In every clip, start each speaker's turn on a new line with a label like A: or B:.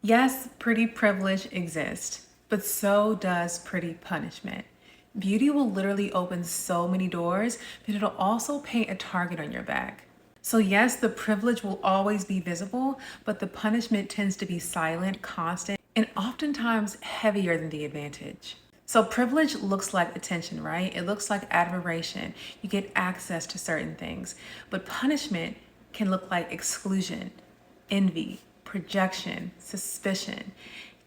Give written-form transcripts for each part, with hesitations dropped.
A: Yes, pretty privilege exists, but so does pretty punishment. Beauty will literally open so many doors, but it'll also paint a target on your back. So, yes, the privilege will always be visible, but the punishment tends to be silent, constant, and oftentimes heavier than the advantage. So, privilege looks like attention, right? It looks like admiration. You get access to certain things. But punishment can look like exclusion, envy, projection, suspicion.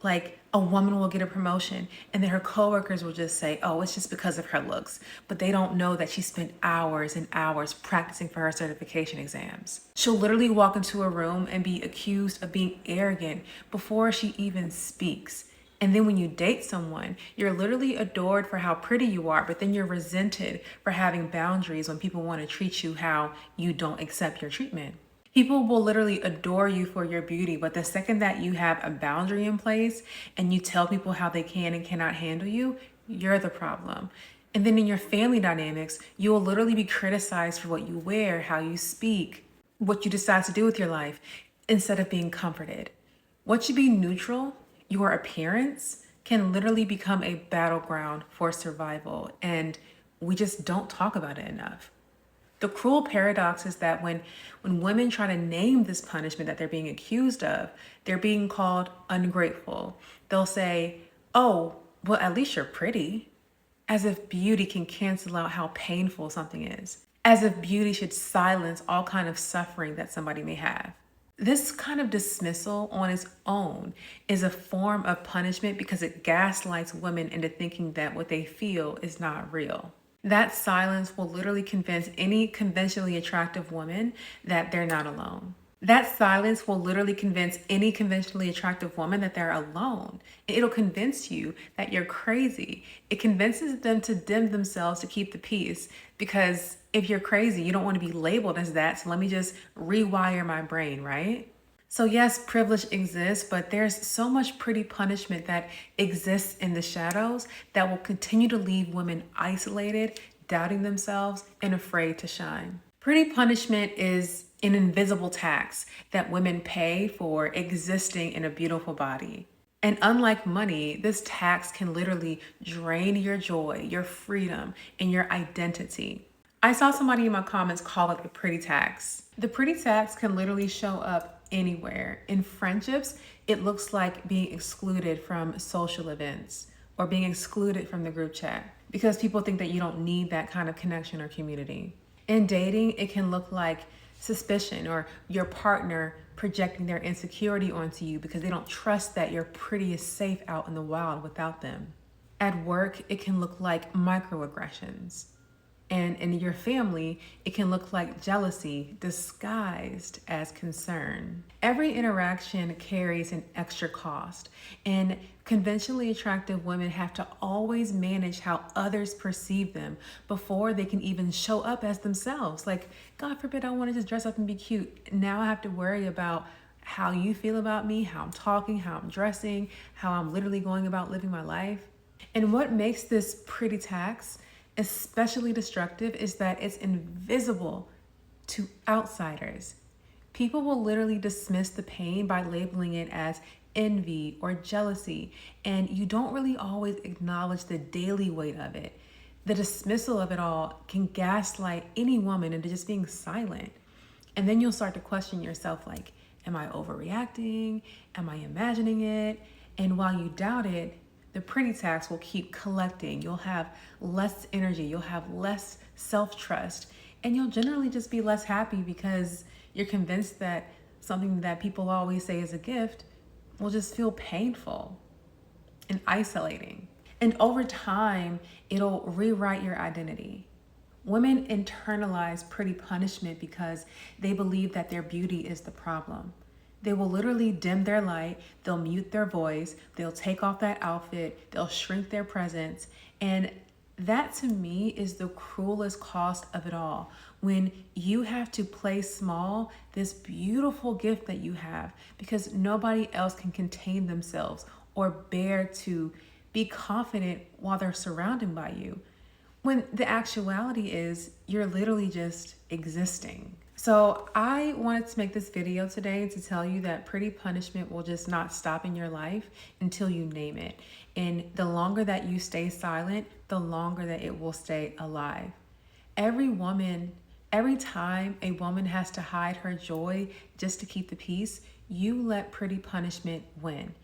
A: Like a woman will get a promotion and then her coworkers will just say, oh, it's just because of her looks. But they don't know that she spent hours and hours practicing for her certification exams. She'll literally walk into a room and be accused of being arrogant before she even speaks. And then when you date someone, you're literally adored for how pretty you are, but then you're resented for having boundaries when people want to treat you how you don't accept your treatment. People will literally adore you for your beauty, but the second that you have a boundary in place and you tell people how they can and cannot handle you, you're the problem. And then in your family dynamics, you will literally be criticized for what you wear, how you speak, what you decide to do with your life, instead of being comforted. What should be neutral, your appearance, can literally become a battleground for survival, and we just don't talk about it enough. The cruel paradox is that when women try to name this punishment that they're being accused of, they're being called ungrateful. They'll say, oh, well, at least you're pretty, as if beauty can cancel out how painful something is, as if beauty should silence all kind of suffering that somebody may have. This kind of dismissal on its own is a form of punishment because it gaslights women into thinking that what they feel is not real. That silence will literally convince any conventionally attractive woman that they're not alone. That silence will literally convince any conventionally attractive woman that they're alone. It'll convince you that you're crazy. It convinces them to dim themselves to keep the peace because if you're crazy, you don't want to be labeled as that. So let me just rewire my brain, right? So, yes, privilege exists, but there's so much pretty punishment that exists in the shadows that will continue to leave women isolated, doubting themselves, and afraid to shine. Pretty punishment is an invisible tax that women pay for existing in a beautiful body. And unlike money, this tax can literally drain your joy, your freedom, and your identity. I saw somebody in my comments call it the pretty tax. The pretty tax can literally show up anywhere. In friendships, it looks like being excluded from social events or being excluded from the group chat because people think that you don't need that kind of connection or community. In dating, it can look like suspicion or your partner projecting their insecurity onto you because they don't trust that your pretty is safe out in the wild without them. At work, it can look like microaggressions. And in your family, it can look like jealousy disguised as concern. Every interaction carries an extra cost, and conventionally attractive women have to always manage how others perceive them before they can even show up as themselves. Like, God forbid, I want to just dress up and be cute. Now I have to worry about how you feel about me, how I'm talking, how I'm dressing, how I'm literally going about living my life. And what makes this pretty tax especially destructive is that it's invisible to outsiders. People will literally dismiss the pain by labeling it as envy or jealousy, and you don't really always acknowledge the daily weight of it. The dismissal of it all can gaslight any woman into just being silent. And then you'll start to question yourself like, am I overreacting? Am I imagining it? And while you doubt it, the pretty tax will keep collecting. You'll have less energy, you'll have less self-trust, and you'll generally just be less happy because you're convinced that something that people always say is a gift will just feel painful and isolating. And over time, it'll rewrite your identity. Women internalize pretty punishment because they believe that their beauty is the problem. They will literally dim their light, they'll mute their voice, they'll take off that outfit, they'll shrink their presence. And that to me is the cruelest cost of it all. When you have to play small, this beautiful gift that you have, because nobody else can contain themselves or bear to be confident while they're surrounded by you. When the actuality is you're literally just existing. So I wanted to make this video today to tell you that pretty punishment will just not stop in your life until you name it. And the longer that you stay silent, the longer that it will stay alive. Every time a woman has to hide her joy just to keep the peace, you let pretty punishment win.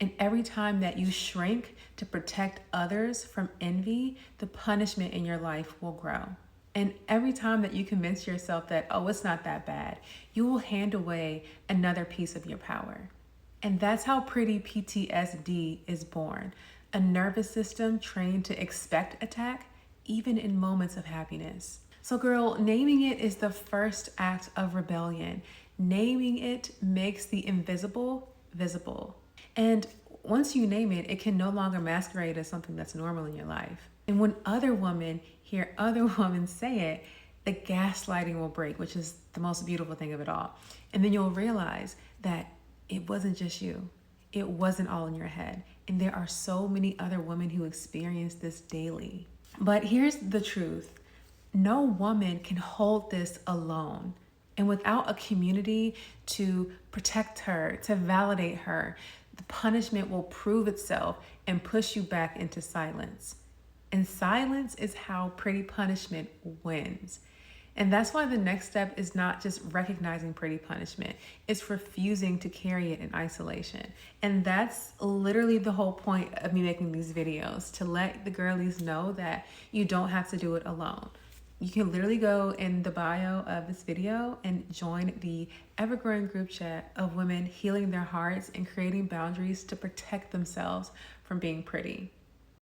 A: And every time that you shrink to protect others from envy, the punishment in your life will grow. And every time that you convince yourself that, oh, it's not that bad, you will hand away another piece of your power. And that's how pretty PTSD is born, a nervous system trained to expect attack, even in moments of happiness. So, girl, naming it is the first act of rebellion. Naming it makes the invisible visible. And once you name it, it can no longer masquerade as something that's normal in your life. And when other women hear other women say it, the gaslighting will break, which is the most beautiful thing of it all. And then you'll realize that it wasn't just you. It wasn't all in your head. And there are so many other women who experience this daily. But here's the truth. No woman can hold this alone. And without a community to protect her, to validate her, the punishment will prove itself and push you back into silence. And silence is how pretty punishment wins. And that's why the next step is not just recognizing pretty punishment, it's refusing to carry it in isolation. And that's literally the whole point of me making these videos, to let the girlies know that you don't have to do it alone. You can literally go in the bio of this video and join the ever-growing group chat of women healing their hearts and creating boundaries to protect themselves from being pretty.